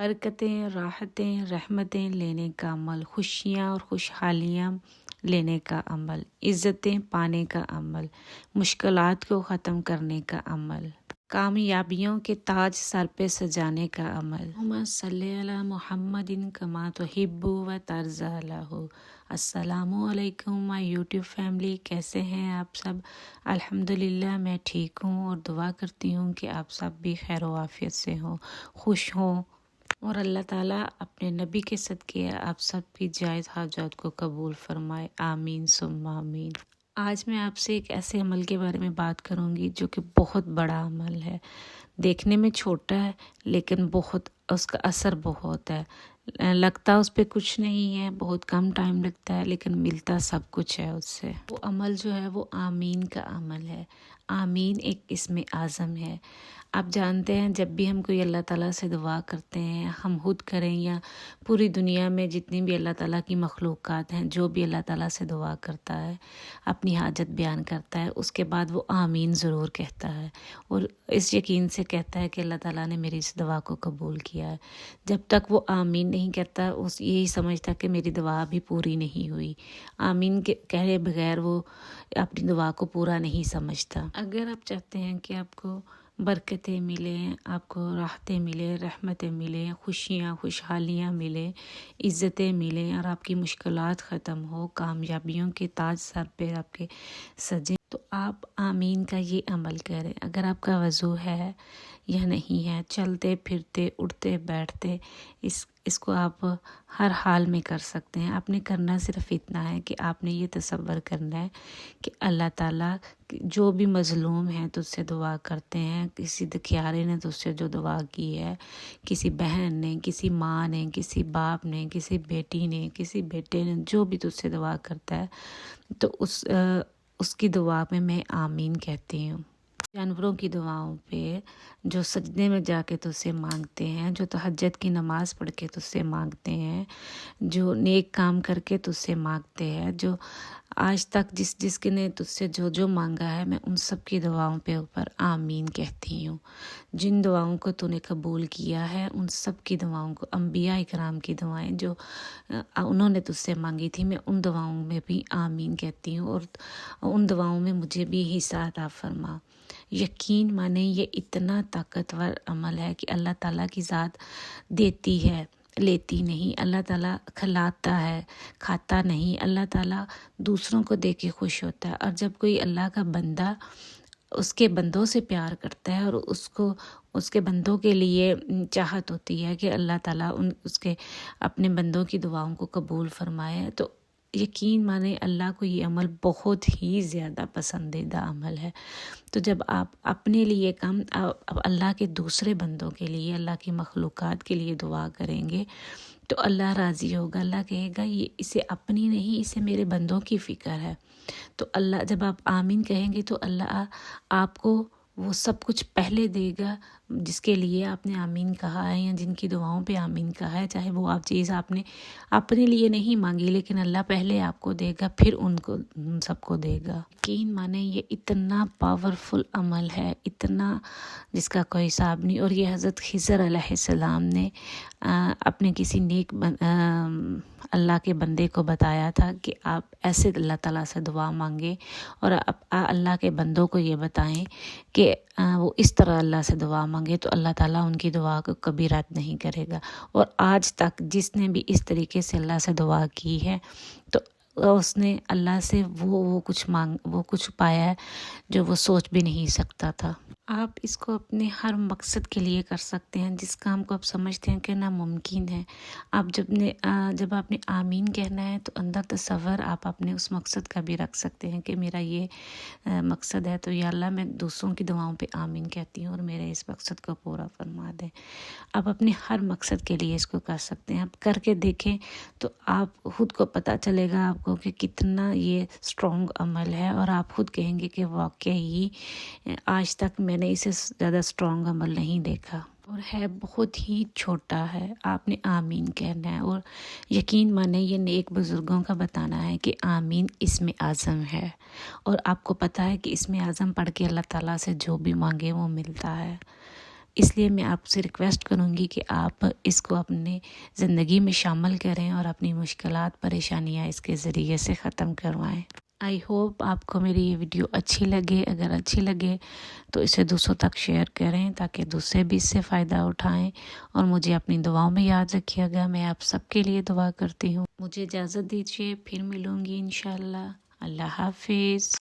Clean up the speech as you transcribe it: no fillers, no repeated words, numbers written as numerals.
برکتیں، راحتیں، رحمتیں لینے کا عمل، خوشیاں اور خوشحالیاں لینے کا عمل، عزتیں پانے کا عمل، مشکلات کو ختم کرنے کا عمل، کامیابیوں کے تاج سر پہ سجانے کا عمل۔ اللہم صلی علی محمد کما تحب و ترضی۔ السلام علیکم مائی یوٹیوب فیملی، کیسے ہیں آپ سب؟ الحمدللہ میں ٹھیک ہوں اور دعا کرتی ہوں کہ آپ سب بھی خیر و عافیت سے ہوں، خوش ہوں، اور اللہ تعالیٰ اپنے نبی کے صدقے آپ سب کی جائز حاجات کو قبول فرمائے، آمین ثم آمین۔ آج میں آپ سے ایک ایسے عمل کے بارے میں بات کروں گی جو کہ بہت بڑا عمل ہے، دیکھنے میں چھوٹا ہے لیکن بہت اس کا اثر بہت ہے، لگتا اس پہ کچھ نہیں ہے، بہت کم ٹائم لگتا ہے لیکن ملتا سب کچھ ہے اس سے۔ وہ عمل جو ہے وہ آمین کا عمل ہے۔ آمین ایک اسم اعظم ہے۔ آپ جانتے ہیں جب بھی ہم کوئی اللہ تعالیٰ سے دعا کرتے ہیں، ہم خود کریں یا پوری دنیا میں جتنی بھی اللہ تعالیٰ کی مخلوقات ہیں، جو بھی اللہ تعالیٰ سے دعا کرتا ہے، اپنی حاجت بیان کرتا ہے، اس کے بعد وہ آمین ضرور کہتا ہے اور اس یقین سے کہتا ہے کہ اللہ تعالیٰ نے میری اس دعا کو قبول کیا ہے۔ جب تک وہ آمین نہیں کہتا، اس یہی سمجھتا کہ میری دعا بھی پوری نہیں ہوئی۔ آمین کے کہے بغیر وہ اپنی دعا کو پورا نہیں سمجھتا۔ اگر آپ چاہتے ہیں کہ آپ کو برکتیں ملیں، آپ کو راحتیں ملیں، رحمتیں ملیں، خوشیاں خوشحالیاں ملیں، عزتیں ملیں اور آپ کی مشکلات ختم ہو، کامیابیوں کے تاج سر پہ آپ کے سجیں، تو آپ آمین کا یہ عمل کریں۔ اگر آپ کا وضو ہے یا نہیں ہے، چلتے پھرتے اٹھتے بیٹھتے، اس کو آپ ہر حال میں کر سکتے ہیں۔ آپ نے کرنا صرف اتنا ہے کہ آپ نے یہ تصور کرنا ہے کہ اللہ تعالیٰ جو بھی مظلوم ہیں تجھ سے دعا کرتے ہیں، کسی دکھیارے نے تجھ سے جو دعا کی ہے، کسی بہن نے، کسی ماں نے، کسی باپ نے، کسی بیٹی نے، کسی بیٹے نے، جو بھی تجھ سے دعا کرتا ہے، تو اس کی دعا میں آمین کہتی ہوں۔ جانوروں کی دعاؤں پہ، جو سجدے میں جا کے تجھ سے مانگتے ہیں، جو تہجد کی نماز پڑھ کے تجھ سے مانگتے ہیں، جو نیک کام کر کے تجھ سے مانگتے ہیں، جو آج تک جس کے نے تجھ سے جو مانگا ہے، میں ان سب کی دعاؤں پہ اوپر آمین کہتی ہوں۔ جن دعاؤں کو تو نے قبول کیا ہے، ان سب کی دعاؤں کو، انبیاء اکرام کی دعائیں جو انہوں نے تجھ سے مانگی تھی، میں ان دعاؤں میں بھی آمین کہتی ہوں، اور ان دعاؤں میں مجھے بھی حصہ عطا فرما۔ یقین مانے یہ اتنا طاقتور عمل ہے کہ اللہ تعالیٰ کی ذات دیتی ہے، لیتی نہیں۔ اللہ تعالیٰ کھلاتا ہے، کھاتا نہیں۔ اللہ تعالیٰ دوسروں کو دے کے خوش ہوتا ہے، اور جب کوئی اللہ کا بندہ اس کے بندوں سے پیار کرتا ہے اور اس کے بندوں کے لیے چاہت ہوتی ہے کہ اللہ تعالیٰ اس کے اپنے بندوں کی دعاؤں کو قبول فرمائے، تو یقین مانے اللہ کو یہ عمل بہت ہی زیادہ پسندیدہ عمل ہے۔ تو جب آپ اپنے لیے کم، اب اللہ کے دوسرے بندوں کے لیے، اللہ کی مخلوقات کے لیے دعا کریں گے تو اللہ راضی ہوگا۔ اللہ کہے گا یہ اسے اپنی نہیں، اسے میرے بندوں کی فکر ہے۔ تو اللہ جب آپ آمین کہیں گے تو اللہ آپ کو وہ سب کچھ پہلے دے گا جس کے لیے آپ نے آمین کہا ہے، یا جن کی دعاؤں پہ آمین کہا ہے، چاہے وہ چیز آپ نے اپنے لیے نہیں مانگی لیکن اللہ پہلے آپ کو دے گا، پھر ان سب کو دے گا۔ یقین مانے یہ اتنا پاورفل عمل ہے، اتنا جس کا کوئی حساب نہیں۔ اور یہ حضرت خضر علیہ السلام نے اپنے کسی نیک اللہ کے بندے کو بتایا تھا کہ آپ ایسے اللہ تعالیٰ سے دعا مانگے، اور اللہ کے بندوں کو یہ بتائیں کہ وہ اس طرح اللہ سے دعا مانگے، تو اللہ تعالیٰ ان کی دعا کو کبھی رد نہیں کرے گا۔ اور آج تک جس نے بھی اس طریقے سے اللہ سے دعا کی ہے، تو اس نے اللہ سے وہ کچھ پایا ہے جو وہ سوچ بھی نہیں سکتا تھا۔ آپ اس کو اپنے ہر مقصد کے لیے کر سکتے ہیں، جس کام کو آپ سمجھتے ہیں کہ ناممکن ہے۔ آپ جب آپ نے آمین کہنا ہے تو اندر تصور آپ اپنے اس مقصد کا بھی رکھ سکتے ہیں کہ میرا یہ مقصد ہے، تو یا اللہ میں دوسروں کی دعاؤں پہ آمین کہتی ہوں اور میرے اس مقصد کو پورا فرما دیں۔ آپ اپنے ہر مقصد کے لیے اس کو کر سکتے ہیں۔ آپ کر کے دیکھیں تو آپ خود کو پتہ چلے گا آپ کو کہ کتنا یہ اسٹرانگ عمل ہے، اور آپ خود کہیں گے کہ واقعی آج تک میں نے اسے زیادہ اسٹرانگ عمل نہیں دیکھا، اور ہے بہت ہی چھوٹا ہے۔ آپ نے آمین کہنا ہے، اور یقین مانے یہ نیک بزرگوں کا بتانا ہے کہ آمین اسم اعظم ہے، اور آپ کو پتہ ہے کہ اسم اعظم پڑھ کے اللہ تعالیٰ سے جو بھی مانگے وہ ملتا ہے۔ اس لیے میں آپ سے ریکویسٹ کروں گی کہ آپ اس کو اپنے زندگی میں شامل کریں اور اپنی مشکلات پریشانیاں اس کے ذریعے سے ختم کروائیں۔ آئی ہوپ آپ کو میری یہ ویڈیو اچھی لگے۔ اگر اچھی لگے تو اسے دوسروں تک شیئر کریں تاکہ دوسرے بھی اس سے فائدہ اٹھائیں، اور مجھے اپنی دعاؤں میں یاد رکھیے گا۔ میں آپ سب کے لیے دعا کرتی ہوں۔ مجھے اجازت دیجیے، پھر ملوں گی انشاءاللہ۔ اللہ حافظ۔